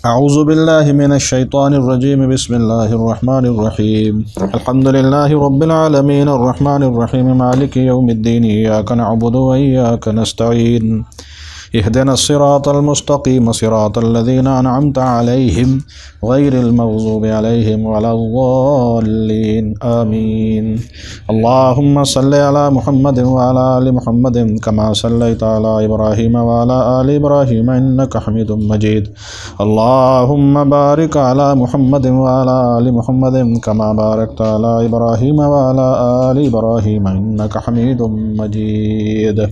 اعوذ باللہ من الشیطان الرجیم بسم اللہ الرحمن الرحیم الحمد للہ رب العالمین الرحمن الرحیم مالک یوم الدین ایاک نعبد و ایاک نستعین اهدنا الصراط المستقیم صراط الذین انعمت علیہم غیر المغضوب علیہم ولا الضالین آمین اللہم صلی علی محمد وعلی آل محمد کما صلیت علی ابراہیم وعلی آل ابراہیم انک حمید مجید اللہم بارک علی محمد وعلی آل محمد کما بارکت علی ابراہیم وعلی آل ابراہیم انک حمید مجید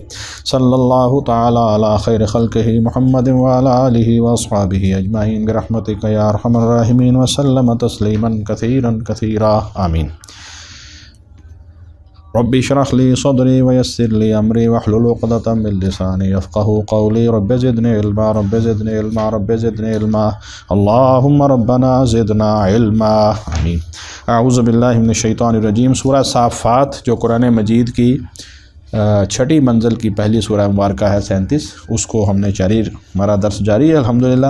صلی اللہ تعالی علی خیر خلقہ محمد وعلی آلہ واصحابہ اجمعین برحمتک یا ارحم الراحمین وسلم تسلیما کثیرا کثیرا آمین۔ رب اشرح لی صدری ویسر لی امری واحلل عقدۃ من لسانی یفقہوا قولی رب زدنی علما رب زدنی علما رب زدنی علما اللہم ربنا زدنا علما آمین۔ اعوذ باللہ من الشیطان الرجیم۔ سورہ صافات جو قرآن مجید کی چھٹی منزل کی پہلی سورہ مبارکہ ہے 37، اس کو ہم نے ہمارا درس جاری ہے الحمدللہ،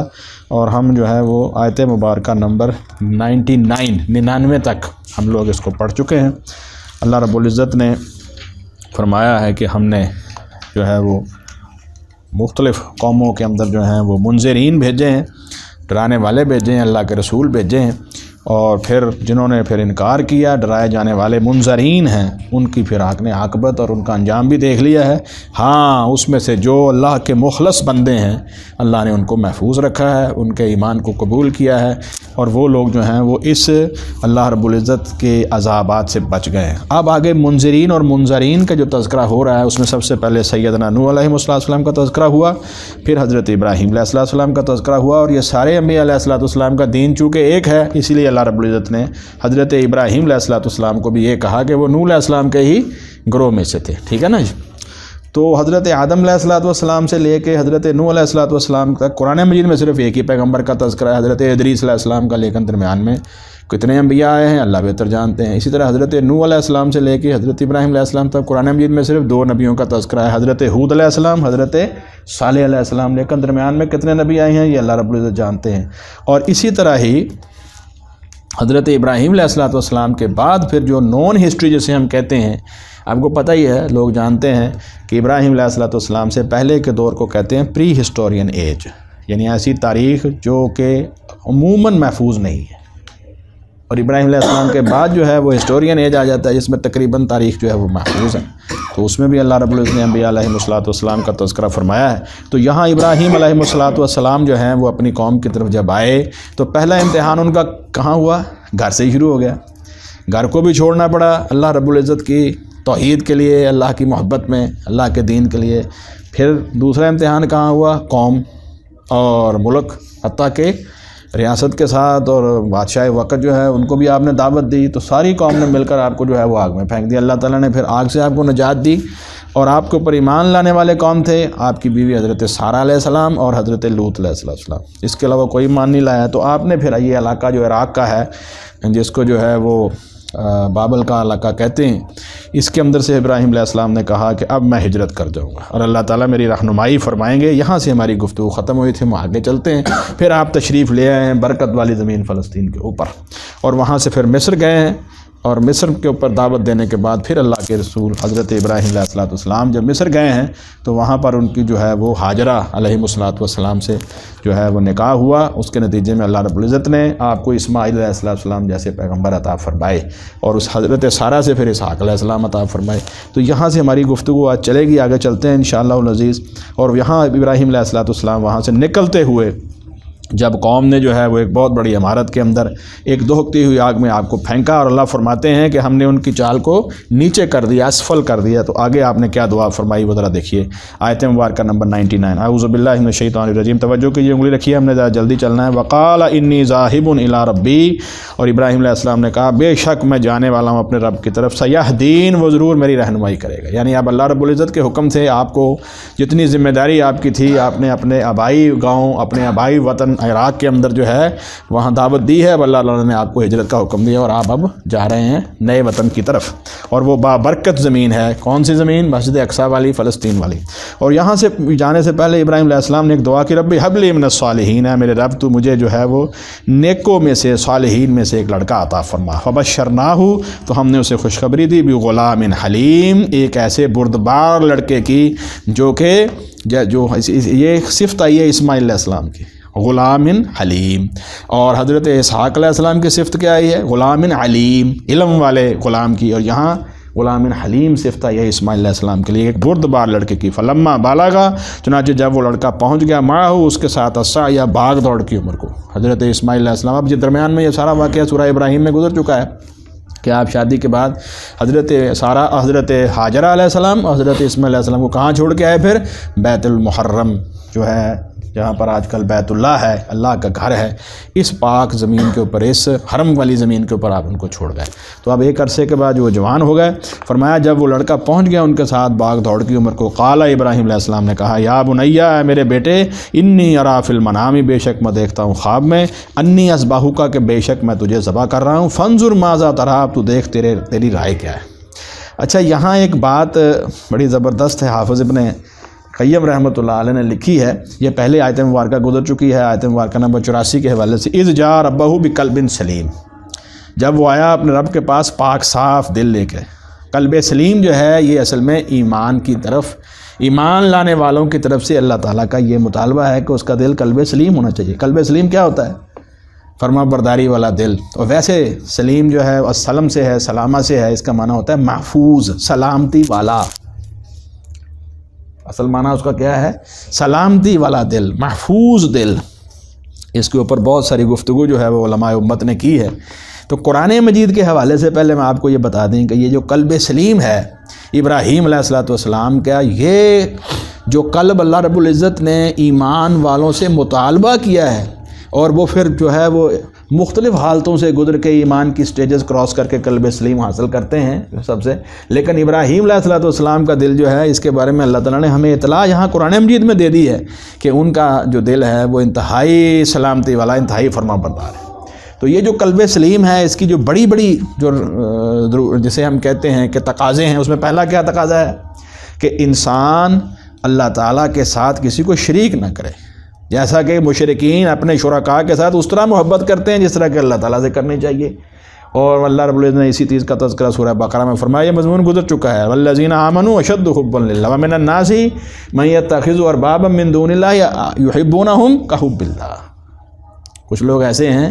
اور ہم جو ہے وہ آیت مبارکہ نمبر 99 تک ہم لوگ اس کو پڑھ چکے ہیں۔ اللہ رب العزت نے فرمایا ہے کہ ہم نے جو ہے وہ مختلف قوموں کے اندر جو ہیں وہ منذرین بھیجے ہیں، ڈرانے والے بھیجے ہیں، اللہ کے رسول بھیجے ہیں، اور پھر جنہوں نے پھر انکار کیا، ڈرائے جانے والے منذرین ہیں، ان کی پھر حق نے عاقبت اور ان کا انجام بھی دیکھ لیا ہے۔ ہاں، اس میں سے جو اللہ کے مخلص بندے ہیں اللہ نے ان کو محفوظ رکھا ہے، ان کے ایمان کو قبول کیا ہے، اور وہ لوگ جو ہیں وہ اس اللہ رب العزت کے عذابات سے بچ گئے ہیں۔ اب آگے منذرین اور منذرین کا جو تذکرہ ہو رہا ہے، اس میں سب سے پہلے سیدنا نوح علیہ السلام کا تذکرہ ہوا، پھر حضرت ابراہیم علیہ السلام کا تذکرہ ہوا، اور یہ سارے انبیاء علیہ السلام کا دین چونکہ ایک ہے، اسی لیے اللہ رب العزت نے حضرت ابراہیم علیہ السلام کو بھی یہ کہا کہ وہ نوح علیہ السلام کے ہی گروہ میں سے تھے، ٹھیک ہے نا جی۔ تو حضرت آدم علیہ السلام سے لے کے حضرت نوح علیہ السلام تک قرآن مجید میں صرف ایک ہی پیغمبر کا تذکرہ ہے، حضرت ادریس علیہ السلام کا، لیکن درمیان میں کتنے انبیاء آئے ہیں اللہ بہتر جانتے ہیں۔ اسی طرح حضرت نوح علیہ السلام سے لے کے حضرت ابراہیم علیہ السلام تک قرآن مجید میں صرف 2 نبیوں کا تذکرہ ہے، حضرت ہود علیہ السلام، حضرت صالح علیہ السلام، لیکن درمیان میں کتنے نبی آئے ہیں یہ اللہ رب العزت جانتے ہیں۔ اور اسی طرح ہی حضرت ابراہیم علیہ السلام کے بعد پھر جو نون ہسٹری جسے ہم کہتے ہیں، آپ کو پتہ ہی ہے، لوگ جانتے ہیں کہ ابراہیم علیہ السلام سے پہلے کے دور کو کہتے ہیں پری ہسٹورین ایج، یعنی ایسی تاریخ جو کہ عموماً محفوظ نہیں ہے، اور ابراہیم علیہ السلام کے بعد جو ہے وہ ہسٹورین ایج آ جاتا ہے جس میں تقریباً تاریخ جو ہے وہ محفوظ ہے، تو اس میں بھی اللہ رب العزت نے انبیاء علیہ السلام کا تذکرہ فرمایا ہے۔ تو یہاں ابراہیم علیہ السلام جو ہیں وہ اپنی قوم کی طرف جب آئے تو پہلا امتحان ان کا کہاں ہوا؟ گھر سے ہی شروع ہو گیا، گھر کو بھی چھوڑنا پڑا اللہ رب العزت کی توحید کے لیے، اللہ کی محبت میں، اللہ کے دین کے لیے۔ پھر دوسرا امتحان کہاں ہوا؟ قوم اور ملک، حتیٰ کہ ریاست کے ساتھ اور بادشاہ وقت جو ہے ان کو بھی آپ نے دعوت دی، تو ساری قوم نے مل کر آپ کو جو ہے وہ آگ میں پھینک دیا۔ اللہ تعالیٰ نے پھر آگ سے آپ کو نجات دی، اور آپ کے اوپر ایمان لانے والے کون تھے؟ آپ کی بیوی حضرت سارہ علیہ السلام اور حضرت لوط علیہ السلام، اس کے علاوہ کوئی ایمان نہیں لایا۔ تو آپ نے پھر یہ علاقہ جو عراق کا ہے، جس کو جو ہے وہ بابل کا علاقہ کہتے ہیں، اس کے اندر سے ابراہیم علیہ السلام نے کہا کہ اب میں ہجرت کر جاؤں گا، اور اللہ تعالیٰ میری رہنمائی فرمائیں گے۔ یہاں سے ہماری گفتگو ختم ہوئی تھی، ہم آگے چلتے ہیں۔ پھر آپ تشریف لے آئے ہیں برکت والی زمین فلسطین کے اوپر، اور وہاں سے پھر مصر گئے ہیں، اور مصر کے اوپر دعوت دینے کے بعد پھر اللہ کے رسول حضرت ابراہیم علیہ السلام جب مصر گئے ہیں تو وہاں پر ان کی جو ہے وہ ہاجرہ علیہ السلام سے جو ہے وہ نکاح ہوا۔ اس کے نتیجے میں اللہ رب العزت نے آپ کو اسماعیل علیہ السلام جیسے پیغمبر عطا فرمائے، اور اس حضرت سارہ سے پھر اسحاق علیہ السلام عطا فرمائے۔ تو یہاں سے ہماری گفتگو آج چلے گی، آگے چلتے ہیں انشاءاللہ العزیز۔ اور یہاں ابراہیم علیہ السلام وہاں سے نکلتے ہوئے جب قوم نے جو ہے وہ ایک بہت بڑی عمارت کے اندر ایک دہکتی ہوئی آگ میں آپ کو پھینکا، اور اللہ فرماتے ہیں کہ ہم نے ان کی چال کو نیچے کر دیا، اسفل کر دیا۔ تو آگے آپ نے کیا دعا فرمائی وہ ذرا دیکھیے، آیت مبارکہ نمبر 99۔ اعوذ باللہ من الشیطان الرجیم، توجہ کیجیے، انگلی رکھیے، ہم نے ذرا جلدی چلنا ہے۔ وقال انی ذاہب الی ربی، اور ابراہیم علیہ السلام نے کہا بے شک میں جانے والا ہوں اپنے رب کی طرف، سیہدین، وہ ضرور میری رہنمائی کرے گا۔ یعنی اب اللہ رب العزت کے حکم سے آپ کو جتنی ذمہ داری آپ کی تھی، آپ نے اپنے آبائی گاؤں، اپنے آبائی وطن عراق کے اندر جو ہے وہاں دعوت دی ہے، اب اللہ تعالیٰ نے آپ کو ہجرت کا حکم دیا اور آپ اب جا رہے ہیں نئے وطن کی طرف، اور وہ بابرکت زمین ہے۔ کون سی زمین؟ مسجد اقصی والی، فلسطین والی۔ اور یہاں سے جانے سے پہلے ابراہیم علیہ السلام نے ایک دعا کی، رب حب لی من الصالحین، ہے میرے رب تو مجھے جو ہے وہ نیکوں میں سے، صالحین میں سے ایک لڑکا عطا فرما۔ فبشرناہ، تو ہم نے اسے خوشخبری دی، بغلام حلیم، ایک ایسے بردبار لڑکے کی جو کہ یہ صفت آئی ہے اسماعیل علیہ السلام کی، غلام حلیم۔ اور حضرت اسحاق علیہ السلام کی صفت کیا آئی ہے؟ غلام علیم، علم والے غلام کی، اور یہاں غلام حلیم صفت آئی ہے اسماعیل علیہ السلام کے لیے، ایک بردبار لڑکے کی۔ فلما بالغا، چنانچہ جب وہ لڑکا پہنچ گیا، معہ اس کے ساتھ السعی، یا بھاگ دوڑ کی عمر کو، حضرت اسماعیل علیہ السلام۔ اب یہ درمیان میں یہ سارا واقعہ سورہ ابراہیم میں گزر چکا ہے کہ آپ شادی کے بعد حضرت ہاجرہ علیہ السلام اور حضرت اسماعیل علیہ السلام کو کہاں چھوڑ کے آئے؟ پھر بیت المحرم جو ہے، جہاں پر آج کل بیت اللہ ہے، اللہ کا گھر ہے، اس پاک زمین کے اوپر، اس حرم والی زمین کے اوپر آپ ان کو چھوڑ گئے۔ تو اب ایک عرصے کے بعد وہ جوان ہو گئے۔ فرمایا جب وہ لڑکا پہنچ گیا ان کے ساتھ بھاگ دوڑ کی عمر کو، قال ابراہیم علیہ السلام نے کہا، یا بنیا، اے میرے بیٹے، انی ارا فی المنام، بے شک میں دیکھتا ہوں خواب میں، انی اذبحک، کہ بے شک میں تجھے ذبح کر رہا ہوں، فانظر ماذا تری، تو دیکھ تیری رائے کیا ہے۔ اچھا، یہاں ایک بات بڑی زبردست ہے، حافظ ابن قیم رحمۃ اللہ علیہ نے لکھی ہے، یہ پہلے آیت مبارکہ گزر چکی ہے، آیت مبارکہ نمبر 84 کے حوالے سے، اذ جاء ربہ بقلب سلیم، جب وہ آیا اپنے رب کے پاس پاک صاف دل لے کے۔ قلب سلیم جو ہے یہ اصل میں ایمان کی طرف، ایمان لانے والوں کی طرف سے اللہ تعالیٰ کا یہ مطالبہ ہے کہ اس کا دل قلب سلیم ہونا چاہیے۔ قلب سلیم کیا ہوتا ہے؟ فرما برداری والا دل۔ اور ویسے سلیم جو ہے السلم سے ہے، سلامہ سے ہے، اس کا معنی ہوتا ہے محفوظ، سلامتی والا۔ اصل معنی اس کا کیا ہے؟ سلامتی والا دل، محفوظ دل۔ اس کے اوپر بہت ساری گفتگو جو ہے وہ علماء امت نے کی ہے۔ تو قرآن مجید کے حوالے سے پہلے میں آپ کو یہ بتا دیں کہ یہ جو قلب سلیم ہے ابراہیم علیہ السلام کا، یہ جو قلب اللہ رب العزت نے ایمان والوں سے مطالبہ کیا ہے، اور وہ پھر جو ہے وہ مختلف حالتوں سے گزر کے ایمان کی سٹیجز کراس کر کے قلب سلیم حاصل کرتے ہیں سب سے، لیکن ابراہیم علیہ السلام کا دل جو ہے، اس کے بارے میں اللہ تعالیٰ نے ہمیں اطلاع یہاں قرآن مجید میں دے دی ہے کہ ان کا جو دل ہے وہ انتہائی سلامتی والا، انتہائی فرما بردار ہے۔ تو یہ جو قلب سلیم ہے، اس کی جو بڑی بڑی جو جسے ہم کہتے ہیں کہ تقاضے ہیں، اس میں پہلا کیا تقاضا ہے کہ انسان اللہ تعالیٰ کے ساتھ کسی کو شریک نہ کرے، جیسا کہ مشرکین اپنے شرکاء کے ساتھ اس طرح محبت کرتے ہیں جس طرح کہ اللہ تعالیٰ سے کرنی چاہیے۔ اور اللہ رب العزت نے اسی چیز کا تذکرہ سورہ بقرہ میں فرمایا، یہ مضمون گزر چکا ہے، والذین آمنوا اشد حبا للہ ومن الناس من یتخذ اربابا من دون اللہ یحبونہم کحب اللہ۔ کچھ لوگ ایسے ہیں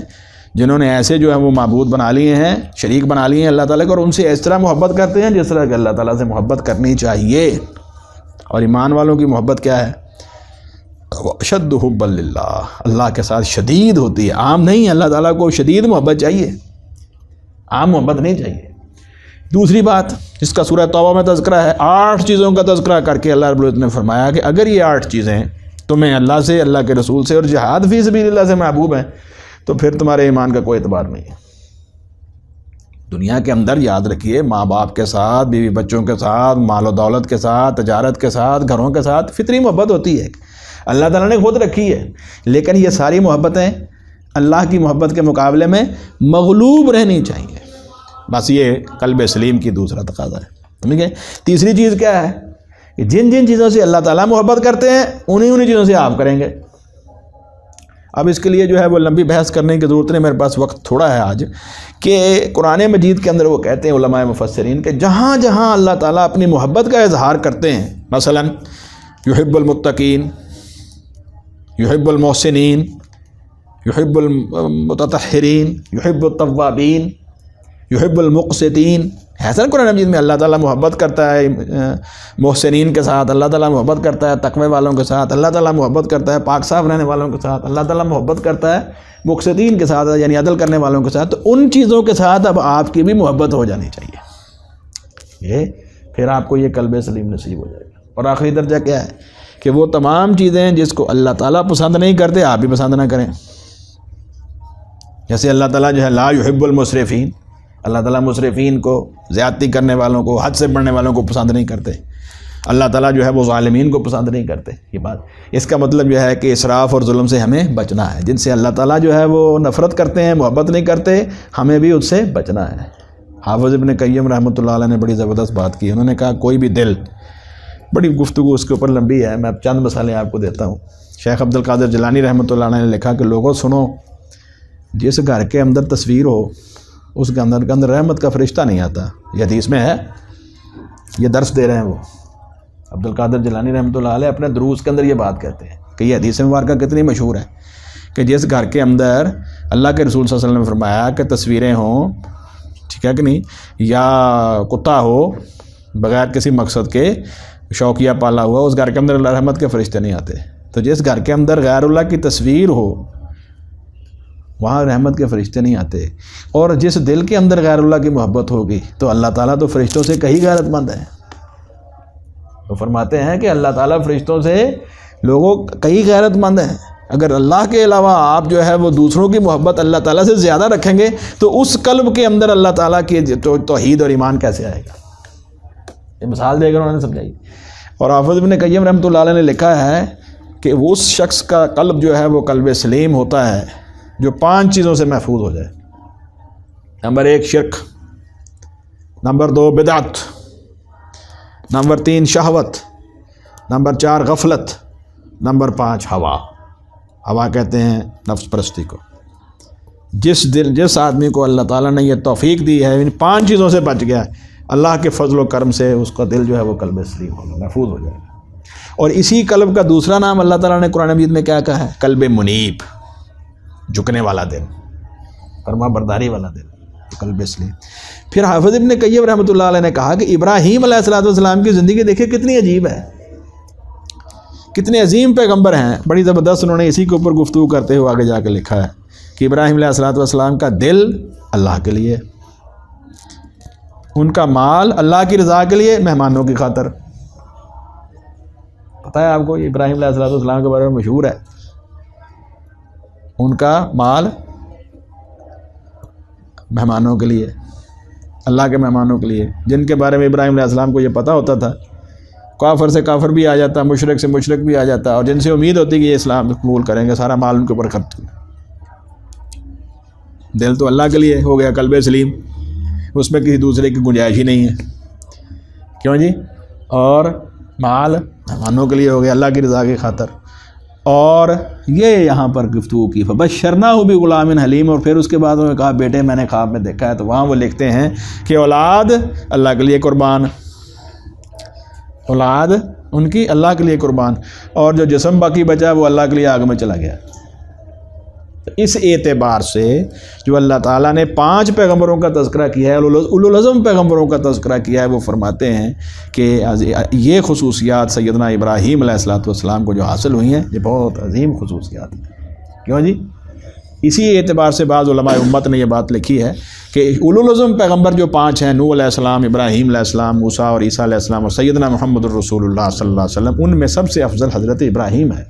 جنہوں نے ایسے جو ہے وہ معبود بنا لیے ہیں، شریک بنا لیے ہیں اللہ تعالیٰ کو، اور ان سے اس طرح محبت کرتے ہیں جس طرح کہ اللہ تعالیٰ سے محبت کرنی چاہیے۔ اور ایمان والوں کی محبت کیا ہے؟ اشد حبا للہ، اللہ کے ساتھ شدید ہوتی ہے، عام نہیں۔ اللہ تعالیٰ کو شدید محبت چاہیے، عام محبت نہیں چاہیے۔ دوسری بات جس کا سورہ توبہ میں تذکرہ ہے، 8 چیزوں کا تذکرہ کر کے اللہ رب العزت نے فرمایا کہ اگر یہ 8 چیزیں تمہیں اللہ سے، اللہ کے رسول سے اور جہاد فی سبیل اللہ سے محبوب ہیں تو پھر تمہارے ایمان کا کوئی اعتبار نہیں ہے۔ دنیا کے اندر یاد رکھیے، ماں باپ کے ساتھ، بیوی بچوں کے ساتھ، مال و دولت کے ساتھ، تجارت کے ساتھ، گھروں کے ساتھ فطری محبت ہوتی ہے، اللہ تعالیٰ نے خود رکھی ہے، لیکن یہ ساری محبتیں اللہ کی محبت کے مقابلے میں مغلوب رہنی چاہیے۔ بس یہ قلب سلیم کی دوسرا تقاضا ہے، ٹھیک ہے۔ تیسری چیز کیا ہے کہ جن جن چیزوں سے اللہ تعالیٰ محبت کرتے ہیں انہی چیزوں سے آپ کریں گے۔ اب اس کے لیے جو ہے وہ لمبی بحث کرنے کی ضرورت نہیں، میرے پاس وقت تھوڑا ہے آج، کہ قرآن مجید کے اندر وہ کہتے ہیں علماء مفسرین کہ جہاں جہاں اللہ تعالیٰ اپنی محبت کا اظہار کرتے ہیں، مثلا یحب المتقین، یحب المحسنین، یحب المتطہرین، یحب التوابین، یحب المقسطین، ایسا قرآن مجید میں اللہ تعالیٰ محبت کرتا ہے محسنین کے ساتھ، اللہ تعالیٰ محبت کرتا ہے تقوی والوں کے ساتھ، اللہ تعالیٰ محبت کرتا ہے پاک صاف رہنے والوں کے ساتھ، اللہ تعالیٰ محبت کرتا ہے مقسطین کے ساتھ یعنی عدل کرنے والوں کے ساتھ۔ تو ان چیزوں کے ساتھ اب آپ کی بھی محبت ہو جانی چاہیے، یہ پھر آپ کو یہ قلب سلیم نصیب ہو جائے گا۔ اور آخری درجہ کیا ہے کہ وہ تمام چیزیں جس کو اللہ تعالیٰ پسند نہیں کرتے آپ بھی پسند نہ کریں۔ جیسے اللہ تعالیٰ جو ہے لا یحب المسرفین، اللہ تعالیٰ مسرفین کو، زیادتی کرنے والوں کو، حد سے بڑھنے والوں کو پسند نہیں کرتے۔ اللہ تعالیٰ جو ہے وہ ظالمین کو پسند نہیں کرتے. یہ بات اس کا مطلب یہ ہے کہ اسراف اور ظلم سے ہمیں بچنا ہے. جن سے اللہ تعالیٰ جو ہے وہ نفرت کرتے ہیں، محبت نہیں کرتے، ہمیں بھی اس سے بچنا ہے. حافظ ابن قیم رحمۃ اللہ علیہ نے بڑی زبردست بات کی. انہوں نے کہا کوئی بھی دل، بڑی گفتگو اس کے اوپر لمبی ہے، میں چند مثالیں آپ کو دیتا ہوں. شیخ عبد القادر جیلانی رحمۃ اللہ علیہ نے لکھا کہ لوگوں سنو، جس گھر کے اندر تصویر ہو اس کے اندر رحمت کا فرشتہ نہیں آتا. یہ حدیث میں ہے، یہ درس دے رہے ہیں وہ عبد القادر جیلانی رحمۃ اللہ علیہ اپنے دروس کے اندر یہ بات کہتے ہیں کہ یہ حدیث مبارکہ کتنی مشہور ہے کہ جس گھر کے اندر اللہ کے رسول صلی اللہ علیہ وسلم نے فرمایا کہ تصویریں ہوں، ٹھیک ہے کہ نہیں، یا کتا ہو بغیر کسی مقصد کے شوقیہ پالا ہوا، اس گھر کے اندر اللہ رحمت کے فرشتے نہیں آتے. تو جس گھر کے اندر غیر اللہ کی تصویر ہو وہاں رحمت کے فرشتے نہیں آتے. اور جس دل کے اندر غیر اللہ کی محبت ہوگی تو اللہ تعالیٰ تو فرشتوں سے کہیں غیرت مند ہے. تو فرماتے ہیں کہ اللہ تعالیٰ فرشتوں سے لوگوں کئی غیرت مند ہیں. اگر اللہ کے علاوہ آپ جو ہے وہ دوسروں کی محبت اللہ تعالیٰ سے زیادہ رکھیں گے تو اس قلب کے اندر اللہ تعالیٰ کی توحید اور ایمان کیسے آئے گا؟ یہ مثال دے کر انہوں نے سمجھائی. اور حافظ ابن قیم رحمۃ اللہ علیہ نے لکھا ہے کہ اس شخص کا قلب جو ہے وہ قلب سلیم ہوتا ہے جو 5 چیزوں سے محفوظ ہو جائے. نمبر 1 شرک، نمبر 2 بدعت، نمبر 3 شہوت، نمبر 4 غفلت، نمبر 5 ہوا کہتے ہیں نفس پرستی کو. جس آدمی کو اللہ تعالیٰ نے یہ توفیق دی ہے ان 5 چیزوں سے بچ گیا، اللہ کے فضل و کرم سے اس کا دل جو ہے وہ قلب سلیم ہوگا، محفوظ ہو جائے گا. اور اسی قلب کا دوسرا نام اللہ تعالیٰ نے قرآن مجید میں کیا کہا ہے؟ قلب منیب، جھکنے والا دل، فرما برداری والا دل، قلب سلیم. پھر حافظ ابن قیم رحمۃ اللہ علیہ نے کہا کہ ابراہیم علیہ السلام کی زندگی دیکھیں کتنی عجیب ہے، کتنے عظیم پیغمبر ہیں. بڑی زبردست انہوں نے اسی کے اوپر گفتگو کرتے ہوئے آگے جا کے لکھا ہے کہ ابراہیم علیہ السلام کا دل اللہ کے لیے، ان کا مال اللہ کی رضا کے لیے، مہمانوں کی خاطر. پتہ ہے آپ کو ابراہیم علیہ السلام کے بارے میں مشہور ہے، ان کا مال مہمانوں کے لیے، اللہ کے مہمانوں کے لیے، جن کے بارے میں ابراہیم علیہ السلام کو یہ پتہ ہوتا تھا. کافر سے کافر بھی آ جاتا، مشرک سے مشرک بھی آ جاتا، اور جن سے امید ہوتی کہ یہ اسلام قبول کریں گے، سارا مال ان کے اوپر خرچ کیا. دل تو اللہ کے لیے ہو گیا قلب سلیم، اس میں کسی دوسرے کی گنجائش ہی نہیں ہے. کیوں جی؟ اور مال مہمانوں کے لیے ہو گیا، اللہ کی رضا کی خاطر. اور یہ یہاں پر گفتگو کی فبشرناہ بغلام حلیم. اور پھر اس کے بعد انہوں نے کہا بیٹے میں نے خواب میں دیکھا ہے. تو وہاں وہ لکھتے ہیں کہ اولاد اللہ کے لیے قربان، اولاد ان کی اللہ کے لیے قربان، اور جو جسم باقی بچا وہ اللہ کے لیے آگ میں چلا گیا. اس اعتبار سے جو اللہ تعالیٰ نے 5 پیغمبروں کا تذکرہ کیا ہے، اولوالعزم پیغمبروں کا تذکرہ کیا ہے، وہ فرماتے ہیں کہ یہ خصوصیات سیدنا ابراہیم علیہ السلام کو جو حاصل ہوئی ہیں یہ بہت عظیم خصوصیات ہیں. کیوں جی؟ اسی اعتبار سے بعض علماء امت نے یہ بات لکھی ہے کہ اولوالعزم پیغمبر جو 5 ہیں، نوح علیہ السلام، ابراہیم علیہ السلام، موسیٰ اور عیسیٰ علیہ السلام اور سیدنا محمد الرسول اللہ صلی اللہ علیہ وسلم، ان میں سب سے افضل حضرت ابراہیم ہے.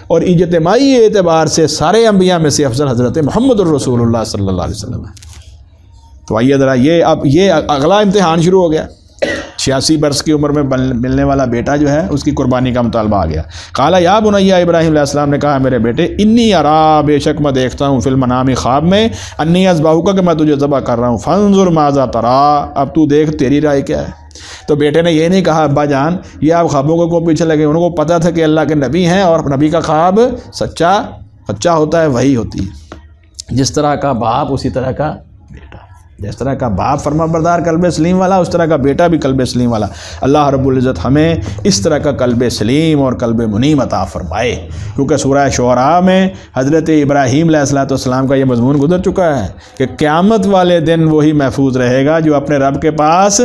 اور اجتماعی اعتبار سے سارے انبیاء میں سے افضل حضرت محمد الرسول اللہ صلی اللہ علیہ وسلم ہے. تو آئیے ذرا یہ اگلا امتحان شروع ہو گیا. 86 برس کی عمر میں ملنے والا بیٹا جو ہے اس کی قربانی کا مطالبہ آ گیا. قال یا بنی، ابراہیم علیہ السلام نے کہا میرے بیٹے، انی ارا، بے شک میں دیکھتا ہوں، فی المنام خواب میں، انی اذبحک، کہ میں تجھے ذبح کر رہا ہوں، فانظر ماذا تری، اب تو دیکھ تیری رائے کیا ہے. تو بیٹے نے یہ نہیں کہا ابا جان یہ آپ خوابوں کو پیچھے لگے، انہوں کو پتہ تھا کہ اللہ کے نبی ہیں اور نبی کا خواب سچا ہوتا ہے، وہی ہوتی ہے. جس طرح کا باپ اسی طرح کا بیٹا، جس طرح کا باپ فرما بردار قلب سلیم والا، اس طرح کا بیٹا بھی قلب سلیم والا. اللہ رب العزت ہمیں اس طرح کا قلب سلیم اور قلب منیب عطا فرمائے. کیونکہ سورہ شعراء میں حضرت ابراہیم علیہ السلام کا یہ مضمون گزر چکا ہے کہ قیامت والے دن وہی محفوظ رہے گا جو اپنے رب کے پاس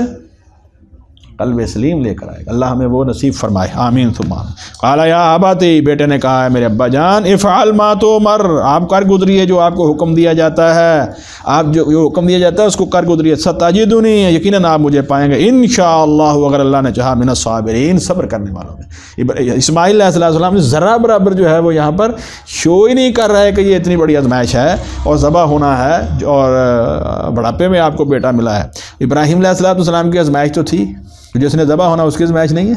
قلب سلیم لے کر آئے گا. اللہ ہمیں وہ نصیب فرمائے، آمین ثم آمین. قال یا اباتی، بیٹے نے کہا ہے میرے ابا جان، افعل ما تؤمر، آپ کر گزریے جو آپ کو حکم دیا جاتا ہے، آپ جو حکم دیا جاتا ہے اس کو کر گزریے. ستجدنی، یقیناً آپ مجھے پائیں گے، انشاءاللہ، اگر اللہ نے چاہا، من الصابرین، صبر کرنے والوں میں. اسماعیل علیہ السلام نے ذرا برابر جو ہے وہ یہاں پر شو ہی نہیں کر رہا ہے کہ یہ اتنی بڑی آزمائش ہے اور ذبح ہونا ہے اور بڑھاپے میں آپ کو بیٹا ملا ہے. ابراہیم علیہ السلام کی آزمائش تو تھی، جس نے ذبح ہونا اس کی آزمائش نہیں ہے.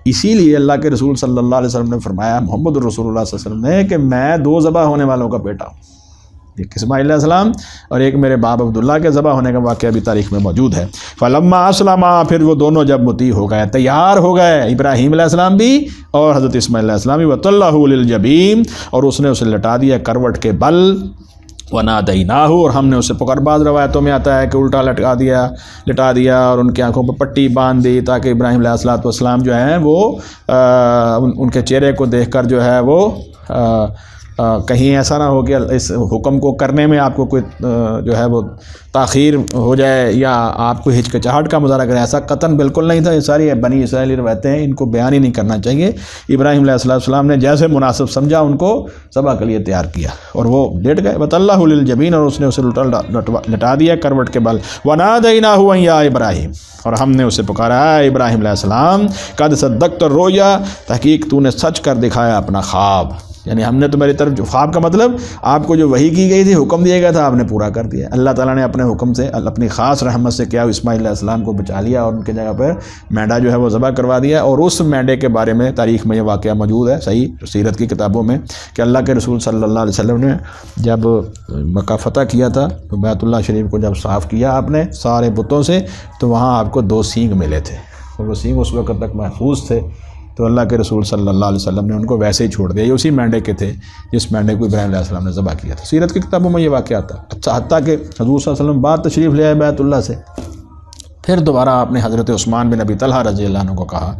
اسی لیے اللہ کے رسول صلی اللہ علیہ وسلم نے فرمایا، محمد رسول اللہ صلی اللہ علیہ وسلم نے، کہ میں 2 ذبح ہونے والوں کا بیٹا ہوں، ایک اسماعیل علیہ السلام اور ایک میرے باپ عبداللہ کے ذبح ہونے کا واقعہ بھی تاریخ میں موجود ہے۔ فلما اسلما، پھر وہ دونوں جب مطیع ہو گئے، تیار ہو گئے، ابراہیم علیہ السلام بھی اور حضرت اسماعیل علیہ السلام بھی، وَطَلَّهُ لِلْجَبِينِ، اور اس نے اسے لٹا دیا کروٹ کے بل، وَنَادَيْنَاهُ، اور ہم نے اسے پکڑ، بعض روایتوں میں آتا ہے کہ الٹا لٹا دیا اور ان کی آنکھوں پہ پٹی باندھ دی تاکہ ابراہیم علیہ السلام جو ہیں وہ ان کے چہرے کو دیکھ کر جو ہے وہ کہیں ایسا نہ ہو کہ اس حکم کو کرنے میں آپ کو کوئی جو ہے وہ تاخیر ہو جائے یا آپ کو ہچکچاہٹ کا مظاہرہ کرے، ایسا قطعاً بالکل نہیں تھا۔ یہ ساری بنی اسرائیلی روایتیں ہیں، ان کو بیان ہی نہیں کرنا چاہیے۔ ابراہیم علیہ السلام نے جیسے مناسب سمجھا ان کو ذبح کے لیے تیار کیا اور وہ لیٹ گئے، وَطَلَّهُ لِلْجَبِينِ، اور اس نے اسے لٹا دیا کروٹ کے بل، وَنَادَيْنَاهُ أَن يَا إِبْرَاهِيمُ، اور ہم نے اسے پکارا، اے ابراہیم علیہ السلام، قَدْ صَدَّقْتَ الرُّؤْيَا، تحقیق تو نے سچ کر دکھایا اپنا خواب، یعنی ہم نے تمہاری طرف جو خواب کا مطلب آپ کو جو وحی کی گئی تھی، حکم دیا گیا تھا، آپ نے پورا کر دیا۔ اللہ تعالیٰ نے اپنے حکم سے، اپنی خاص رحمت سے کیا، اسماعیل علیہ السلام کو بچا لیا اور ان کے جگہ پر مینڈا جو ہے وہ ذبح کروا دیا۔ اور اس مینڈے کے بارے میں تاریخ میں یہ واقعہ موجود ہے صحیح سیرت کی کتابوں میں کہ اللہ کے رسول صلی اللہ علیہ وسلم نے جب مکہ فتح کیا تھا تو بیت اللہ شریف کو جب صاف کیا آپ نے سارے بتوں سے، تو وہاں آپ کو 2 سینگ ملے تھے اور وہ سینگ اس وقت تک محفوظ تھے، تو اللہ کے رسول صلی اللہ علیہ وسلم نے ان کو ویسے ہی چھوڑ دیا۔ یہ اسی مینڈے کے تھے جس مینڈے کو ابراہیم علیہ السلام نے ذبح کیا تھا۔ سیرت کی کتابوں میں یہ واقعہ آتا ہے۔ اچھا، حتیٰ کہ حضور صلی اللہ علیہ وسلم بعد تشریف لے آئے بیت اللہ سے، پھر دوبارہ آپ نے حضرت عثمان بن ابی طلحہ رضی اللہ عنہ کو کہا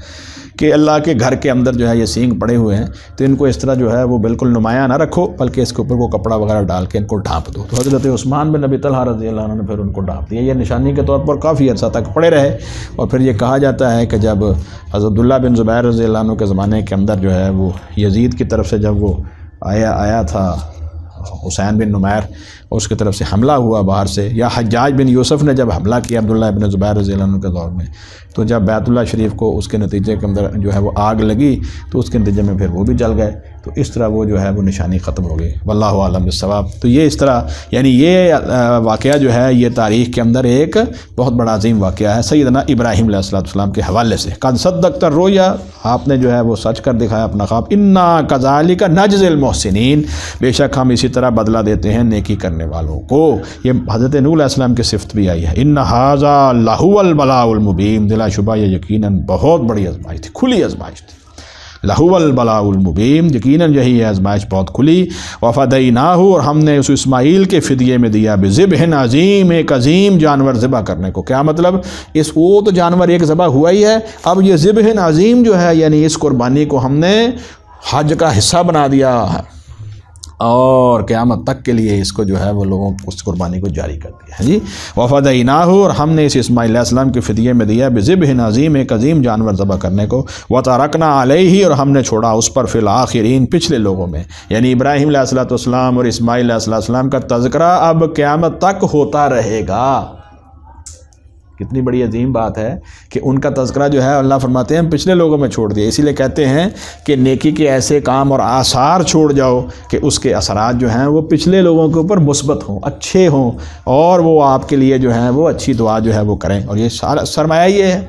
کہ اللہ کے گھر کے اندر جو ہے یہ سینگ پڑے ہوئے ہیں، تو ان کو اس طرح جو ہے وہ بالکل نمایاں نہ رکھو، بلکہ اس کے اوپر وہ کپڑا وغیرہ ڈال کے ان کو ڈھانپ دو۔ تو حضرت عثمان بن ابی طلحہ رضی اللہ عنہ نے پھر ان کو ڈھانپ دیا۔ یہ نشانی کے طور پر کافی عرصہ تک پڑے رہے، اور پھر یہ کہا جاتا ہے کہ جب حضرت عبداللہ بن زبیر رضی اللہ عنہ کے زمانے کے اندر جو ہے وہ یزید کی طرف سے جب وہ آیا تھا حسین بن نمیر، اس کی طرف سے حملہ ہوا باہر سے، یا حجاج بن یوسف نے جب حملہ کیا عبداللہ بن زبیر رضی اللہ عنہ کے دور میں، تو جب بیت اللہ شریف کو اس کے نتیجے کے اندر جو ہے وہ آگ لگی تو اس کے نتیجے میں پھر وہ بھی جل گئے، تو اس طرح وہ جو ہے وہ نشانی ختم ہو گئی۔ واللہ اعلم بالصواب۔ تو یہ اس طرح یعنی یہ واقعہ جو ہے یہ تاریخ کے اندر ایک بہت بڑا عظیم واقعہ ہے سیدنا ابراہیم علیہ السلام کے حوالے سے۔ قد صدقت الرؤیا، آپ نے جو ہے وہ سچ کر دکھایا اپنا خواب۔ انا کذالک نجزی المحسنین، بے شک ہم اسی طرح بدلہ دیتے ہیں نیکی کرنے والوں کو۔ یہ حضرت نوح علیہ السلام کی صفت بھی آئی ہے، ان ھذا لہو البلاء المبین، بلا شبہ یہ یقیناً بہت بڑی آزمائش تھی، کھلی آزمائش تھی۔ لہو البلاء المبین، یقیناً یہی ہے آزمائش بہت کھلی۔ وفدیناہ، اور ہم نے اس اسماعیل کے فدیے میں دیا، بذبح عظیم، ایک عظیم جانور ذبح کرنے کو۔ کیا مطلب؟ وہ تو جانور ایک ذبح ہوا ہی ہے، اب یہ ذبح عظیم جو ہے یعنی اس قربانی کو ہم نے حج کا حصہ بنا دیا اور قیامت تک کے لیے اس کو جو ہے وہ لوگوں کو اس قربانی کو جاری کر دیا ہے جی۔ وفدیناہ، اور ہم نے اس اسماعیل علیہ السلام کے فدیے میں دیا، بذبح عظیم، ایک عظیم جانور ذبح کرنے کو۔ وترکنا علیہ، اور ہم نے چھوڑا اس پر فی الآخرین، پچھلے لوگوں میں، یعنی ابراہیم علیہ السلام اور اسماعیل علیہ السلام کا تذکرہ اب قیامت تک ہوتا رہے گا۔ کتنی بڑی عظیم بات ہے کہ ان کا تذکرہ جو ہے اللہ فرماتے ہیں ہم پچھلے لوگوں میں چھوڑ دیا۔ اسی لیے کہتے ہیں کہ نیکی کے ایسے کام اور آثار چھوڑ جاؤ کہ اس کے اثرات جو ہیں وہ پچھلے لوگوں کے اوپر مثبت ہوں، اچھے ہوں، اور وہ آپ کے لیے جو ہیں وہ اچھی دعا جو ہے وہ کریں۔ اور یہ سارا سرمایہ یہ ہے،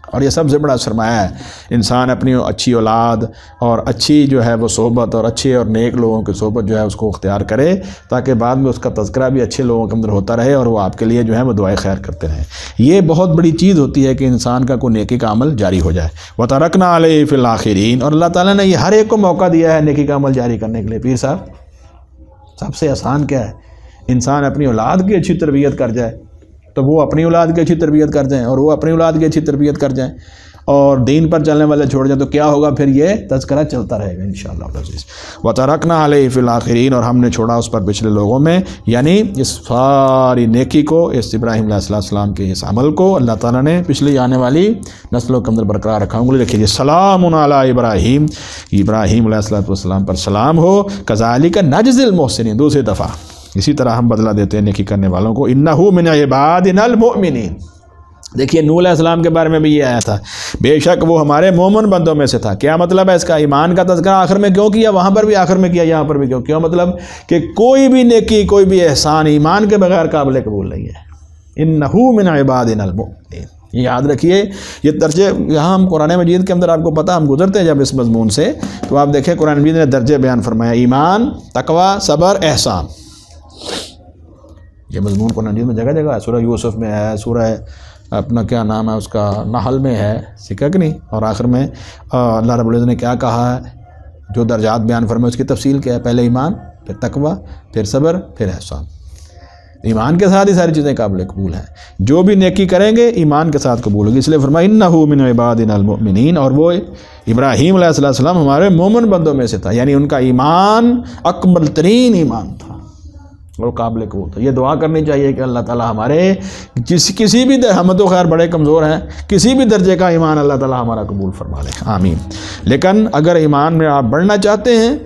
اور یہ سب سے بڑا سرمایہ ہے۔ انسان اپنی اچھی اولاد اور اچھی جو ہے وہ صحبت اور اچھے اور نیک لوگوں کی صحبت جو ہے اس کو اختیار کرے، تاکہ بعد میں اس کا تذکرہ بھی اچھے لوگوں کے اندر ہوتا رہے اور وہ آپ کے لیے جو ہے وہ دعائیں خیر کرتے رہیں۔ یہ بہت بڑی چیز ہوتی ہے کہ انسان کا کوئی نیکی کا عمل جاری ہو جائے۔ وَتَرَكْنَا عَلَيْهِ فِي الْآخِرِينَ، اور اللہ تعالیٰ نے یہ ہر ایک کو موقع دیا ہے نیکی کا عمل جاری کرنے کے لیے۔ پیر صاحب، سب سے آسان کیا ہے؟ انسان اپنی اولاد کی اچھی تربیت کر جائے تو وہ اپنی اولاد کی اچھی تربیت کر جائیں، اور وہ اپنی اولاد کی اچھی تربیت کر جائیں، اور دین پر چلنے والے چھوڑ جائیں، تو کیا ہوگا؟ پھر یہ تذکرہ چلتا رہے گا انشاءاللہ العزیز۔ وَتَرَكْنَا عَلَيْهِ فِي الْآخِرِينَ، اور ہم نے چھوڑا اس پر پچھلے لوگوں میں، یعنی اس ساری نیکی کو، اس ابراہیم علیہ السلام کے اس عمل کو اللہ تعالیٰ نے پچھلی آنے والی نسلوں کے اندر برقرار رکھا۔ انگلی رکھیے، سلام علی ابراہیم، ابراہیم علیہ السلام پر سلام ہو، کذالک نجزی المحسنین، دوسری دفعہ اسی طرح ہم بدلہ دیتے ہیں نیکی کرنے والوں کو۔ انہ من عبادنا المؤمنین، دیکھیے نوح علیہ السلام کے بارے میں بھی یہ آیا تھا، بے شک وہ ہمارے مومن بندوں میں سے تھا۔ کیا مطلب ہے اس کا؟ ایمان کا تذکرہ آخر میں کیوں کیا؟ وہاں پر بھی آخر میں کیا، یہاں پر بھی کیوں؟ مطلب کہ کوئی بھی نیکی، کوئی بھی احسان ایمان کے بغیر قابل قبول نہیں ہے۔ انہ من عبادنا المؤمنین، یہ یاد رکھیے، یہ درجے یہاں ہم قرآن مجید کے اندر آپ کو پتہ، ہم گزرتے ہیں جب اس مضمون سے تو آپ دیکھیں قرآن مجید نے درجے بیان فرمایا، ایمان، تقوی، صبر، احسان. یہ مضمون قرآن مجید میں جگہ جگہ ہے، سورہ یوسف میں ہے، سورہ اپنا کیا نام ہے اس کا، نحل میں ہے، سکھا کہ نہیں، اور آخر میں اللہ رب العزت نے کیا کہا ہے، جو درجات بیان فرمائے اس کی تفصیل کیا ہے، پہلے ایمان، پھر تقوی، پھر صبر، پھر احسان. ایمان کے ساتھ ہی ساری چیزیں قابل قبول ہیں، جو بھی نیکی کریں گے ایمان کے ساتھ قبول ہوگی. اس لیے فرمایا انہ من عبادنا المؤمنین، اور وہ ابراہیم علیہ السلام ہمارے مومن بندوں میں سے تھا، یعنی ان کا ایمان اکمل ترین ایمان تھا اور قابل قبول تھا. یہ دعا کرنی چاہیے کہ اللہ تعالی ہمارے کسی بھی ہم تو خیر بڑے کمزور ہیں، کسی بھی درجے کا ایمان اللہ تعالی ہمارا قبول فرما لے، آمین. لیکن اگر ایمان میں آپ بڑھنا چاہتے ہیں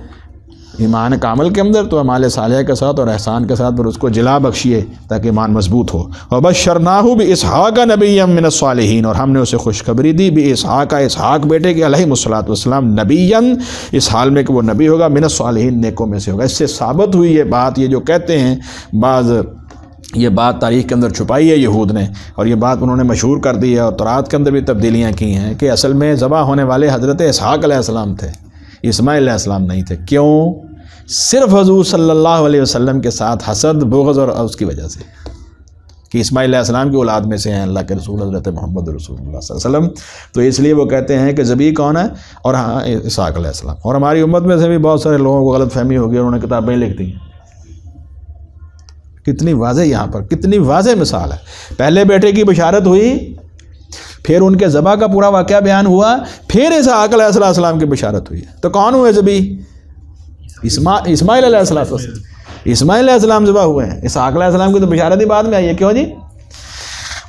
ایمان کامل کے اندر، تو اعمال صالحہ کے ساتھ اور احسان کے ساتھ پھر اس کو جلا بخشیے تاکہ ایمان مضبوط ہو. وبشرناہ باسحاق نبیا من الصالحین، اور ہم نے اسے خوشخبری دی باسحاق، اسحاق بیٹے کے علیہ الصلوۃ والسلام، نبیا، اس حال میں کہ وہ نبی ہوگا، من الصالحین، نیکوں میں سے ہوگا. اس سے ثابت ہوئی یہ بات، یہ جو کہتے ہیں بعض، یہ بات تاریخ کے اندر چھپائی ہے یہود نے، اور یہ بات انہوں نے مشہور کر دی ہے اور تورات کے اندر بھی تبدیلیاں کی ہیں کہ اصل میں ذبح ہونے والے حضرت اسحاق علیہ السلام تھے، اسماعیل علیہ السلام نہیں تھے. کیوں؟ صرف حضور صلی اللہ علیہ وسلم کے ساتھ حسد، بغض اور اس کی وجہ سے کہ اسماعیل علیہ السلام کی اولاد میں سے ہیں اللہ کے رسول حضرت محمد رسول اللہ صلی اللہ علیہ وسلم. تو اس لیے وہ کہتے ہیں کہ ذبیح کون ہے، اور ہاں اسحاق علیہ السلام. اور ہماری امت میں سے بھی بہت سارے لوگوں کو غلط فہمی ہوگی، انہوں نے کتابیں لکھ دی. کتنی واضح یہاں پر کتنی واضح مثال ہے. پہلے بیٹے کی بشارت ہوئی، پھر ان کے ذبح کا پورا واقعہ بیان ہوا، پھر اسحاق علیہ السلام کی بشارت ہوئی. تو کون ہوئے ذبیح؟ اسماعیل علیہ السلام. اسماعیل علیہ السلام ذبح ہوئے ہیں، اسحاق علیہ السلام کی تو بشارت ہی بعد میں آئی ہے. کیوں جی؟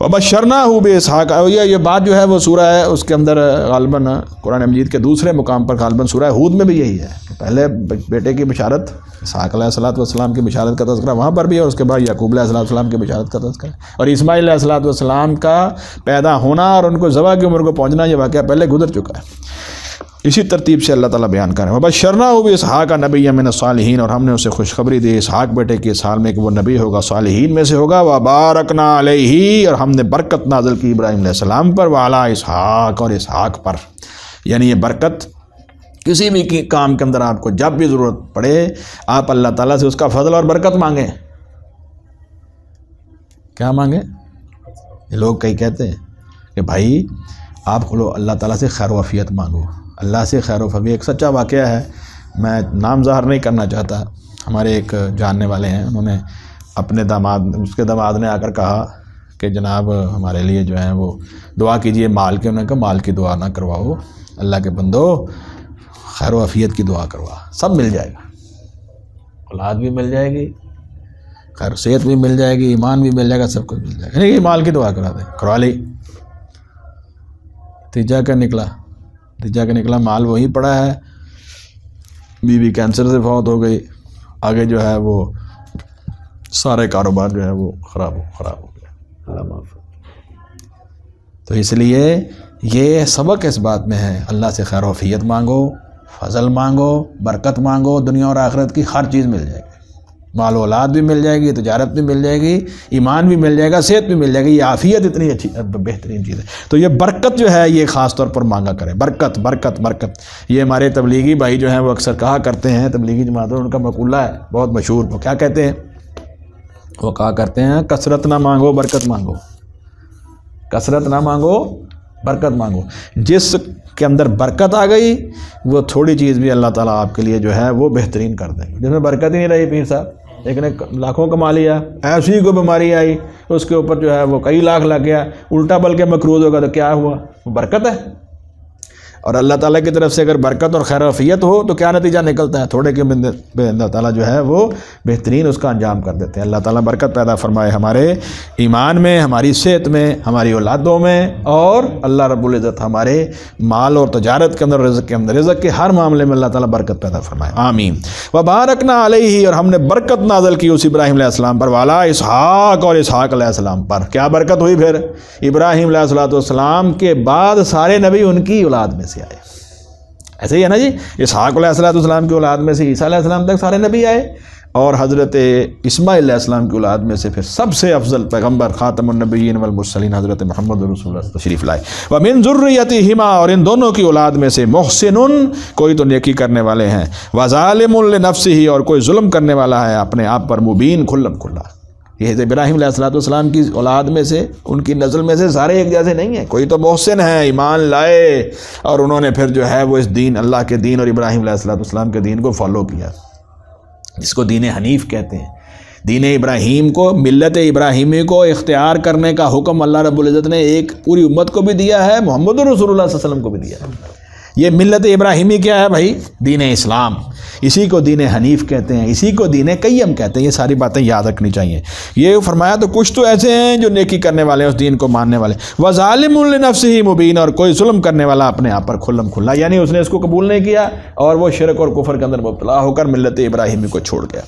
وبشرناہ باسحاق، یہ بات جو ہے وہ سورہ ہے اس کے اندر غالباً قرآن مجید کے دوسرے مقام پر غالباً سورہ ہود میں بھی یہی ہے کہ پہلے بیٹے کی بشارت، اسحاق علیہ السلام کی بشارت کا تذکرہ وہاں پر بھی ہے، اور اس کے بعد یعقوب علیہ السلام کی بشارت کا تذکرہ، اور اسماعیل علیہ السلام کا پیدا ہونا اور ان کو ذبح کی عمر کو پہنچنا، یہ واقعہ پہلے گزر چکا ہے. اسی ترتیب سے اللہ تعالیٰ بیان کر رہے ہیں وبشرناہ باسحاق نبیا من الصالحین، اور ہم نے اسے خوشخبری دی اسحاق بیٹے کے اس حال میں کہ وہ نبی ہوگا، صالحین میں سے ہوگا. وبارکنا علیہ، اور ہم نے برکت نازل کی ابراہیم علیہ السلام پر، وعلی اسحاق، اور اسحاق پر. یعنی یہ برکت کسی بھی کام کے اندر آپ کو جب بھی ضرورت پڑے آپ اللہ تعالیٰ سے اس کا فضل اور برکت مانگیں. کیا مانگیں؟ یہ لوگ کئی کہتے ہیں کہ بھائی آپ کھلو اللہ تعالیٰ سے خیر و عافیت مانگو، اللہ سے خیر و عافیت. ایک سچا واقعہ ہے، میں نام ظاہر نہیں کرنا چاہتا. ہمارے ایک جاننے والے ہیں، انہوں نے اپنے اس کے داماد نے آ کر کہا کہ جناب ہمارے لیے جو ہے وہ دعا کیجئے مال کے. انہوں نے کہا مال کی دعا نہ کرواؤ، اللہ کے بندو خیر و عافیت کی دعا کروا، سب مل جائے گا، اولاد بھی مل جائے گی، خیر صحت بھی مل جائے گی، ایمان بھی مل جائے گا، سب کچھ مل جائے گا. نہیں مال کی دعا کرا دیں، کروا لی. نتیجہ کیا نکلا؟ مال وہی پڑا ہے، بیوی کینسر سے فوت ہو گئی، آگے جو ہے وہ سارے کاروبار جو ہے وہ خراب ہو گیا. اللہ معاف. تو اس لیے یہ سبق اس بات میں ہے، اللہ سے خیر و عافیت مانگو، فضل مانگو، برکت مانگو، دنیا اور آخرت کی ہر چیز مل جائے گی. مال و اولاد بھی مل جائے گی، تجارت بھی مل جائے گی، ایمان بھی مل جائے گا، صحت بھی مل جائے گی. یہ عافیت اتنی اچھی بہترین چیز ہے. تو یہ برکت جو ہے یہ خاص طور پر مانگا کریں، برکت برکت برکت. یہ ہمارے تبلیغی بھائی جو ہیں وہ اکثر کہا کرتے ہیں، تبلیغی جماعتوں ان کا مقولہ ہے بہت مشہور. وہ کیا کہتے ہیں؟ وہ کہا کرتے ہیں کثرت نہ مانگو برکت مانگو، کثرت نہ مانگو برکت مانگو. جس کے اندر برکت آ گئی وہ تھوڑی چیز بھی اللہ تعالیٰ آپ کے لیے جو ہے وہ بہترین کر دیں گے. جس میں برکت ہی نہیں رہی، پیر صاحب ایک نے لاکھوں کما لیا، ایسی کوئی بیماری آئی اس کے اوپر جو ہے وہ کئی لاکھ لگ گیا، الٹا بلکہ مقروض ہوگا، تو کیا ہوا؟ وہ برکت ہے. اور اللہ تعالیٰ کی طرف سے اگر برکت اور خیر و عافیت ہو تو کیا نتیجہ نکلتا ہے؟ تھوڑے کے اللہ تعالیٰ جو ہے وہ بہترین اس کا انجام کر دیتے ہیں. اللہ تعالیٰ برکت پیدا فرمائے ہمارے ایمان میں، ہماری صحت میں، ہماری اولادوں میں، اور اللہ رب العزت ہمارے مال اور تجارت کے اندر، رزق کے اندر، رزق کے ہر معاملے میں اللہ تعالیٰ برکت پیدا فرمائے، آمین. وبارکنا علیہ، اور ہم نے برکت نازل کی اس ابراہیم علیہ السلام پر، والا اسحاق، اور اسحاق علیہ السلام پر. کیا برکت ہوئی پھر؟ ابراہیم علیہ السلام کے بعد سارے نبی ان کی اولاد میں سے آئے. ایسے ہی ہے نا جی، اسحاق علیہ السلام کی اولاد میں سے عیسیٰ علیہ السلام تک سارے نبی آئے، اور حضرت اسماعیل علیہ السلام کی اولاد میں سے پھر سب سے افضل پیغمبر خاتم النبیین والمرسلین حضرت محمد رسول اللہ تشریف لائے۔ وَمِن ذُرِّيَّتِهِمَا، اور ان دونوں کی اولاد میں سے محسن، کوئی تو نیکی کرنے والے ہیں، وَظَالِمٌ لِنَفْسِهِ، اور کوئی ظلم کرنے والا ہے اپنے آپ پر، مبین، کھلم کھلا۔ یہ ابراہیم علیہ السلام کی اولاد میں سے، ان کی نسل میں سے سارے ایک جیسے نہیں ہیں، کوئی تو محسن ہے، ایمان لائے اور انہوں نے پھر جو ہے وہ اس دین، اللہ کے دین اور ابراہیم علیہ السلام کے دین کو فالو کیا، جس کو دین حنیف کہتے ہیں۔ دین ابراہیم کو، ملت ابراہیمی کو اختیار کرنے کا حکم اللہ رب العزت نے ایک پوری امت کو بھی دیا ہے، محمد رسول اللہ صلی اللہ علیہ وسلم کو بھی دیا ہے۔ یہ ملت ابراہیمی کیا ہے بھائی؟ دین اسلام، اسی کو دین حنیف کہتے ہیں، اسی کو دین قیم کہتے ہیں۔ یہ ساری باتیں یاد رکھنی چاہیے۔ یہ فرمایا تو کچھ تو ایسے ہیں جو نیکی کرنے والے ہیں، اس دین کو ماننے والے، وَظَالِمٌ لِنَفْسِهِ مُبِينٌ، اور کوئی ظلم کرنے والا اپنے آپ پر کھلم کھلا، یعنی اس نے اس کو قبول نہیں کیا اور وہ شرک اور کفر کے اندر مبتلا ہو کر ملت ابراہیمی کو چھوڑ گیا۔